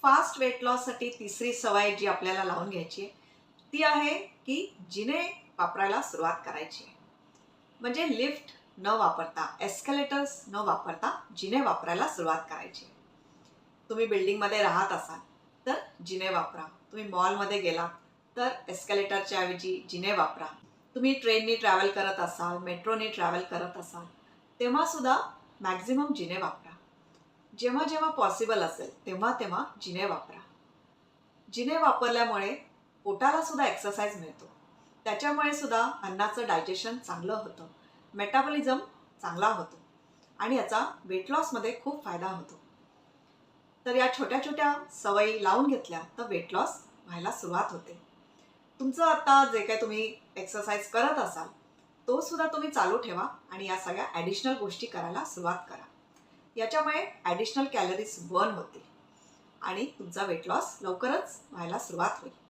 Fast weight लॉससाठी तिसरी सवय जी आपल्याला लावून घ्यायची आहे ती आहे की जिने वापरायला सुरुवात करायची आहे. म्हणजे लिफ्ट न वापरता, एस्केलेटर्स न वापरता जिने वापरायला सुरुवात करायची आहे. तुम्ही बिल्डिंगमध्ये राहत असाल तर जिने वापरा. तुम्ही मॉलमध्ये गेलात तर एस्केलेटरच्या ऐवजी जिने वापरा. तुम्ही ट्रेननी ट्रॅव्हल करत असाल, मेट्रोनी ट्रॅव्हल करत असाल तेव्हा सुद्धा मॅक्झिमम जिने वापरा. जेव्हा जेव्हा पॉसिबल असेल तेव्हा तेव्हा जिने वापरा. जिने वापरल्यामुळे पोटाला सुद्धा एक्सरसाइज मिळतो. त्याच्यामुळे सुद्धा अन्नाचं डायजेशन चांगलं होतं, मेटाबॉलिझम चांगला होतो आणि याचा वेट लॉसमध्ये खूप फायदा होतो. तर या छोट्या छोट्या सवयी लावून घेतल्या तर वेट लॉस व्हायला सुरुवात होते. तुमचं आता जे काही तुम्ही एक्सरसाइज करत असाल तो सुद्धा तुम्ही चालू ठेवा आणि या सगळ्या ॲडिशनल गोष्टी करायला सुरुवात करा. याच्यामुळे ॲडिशनल कॅलरीज बर्न होतील आणि तुमचा वेट लॉस लवकरच व्हायला सुरुवात होईल.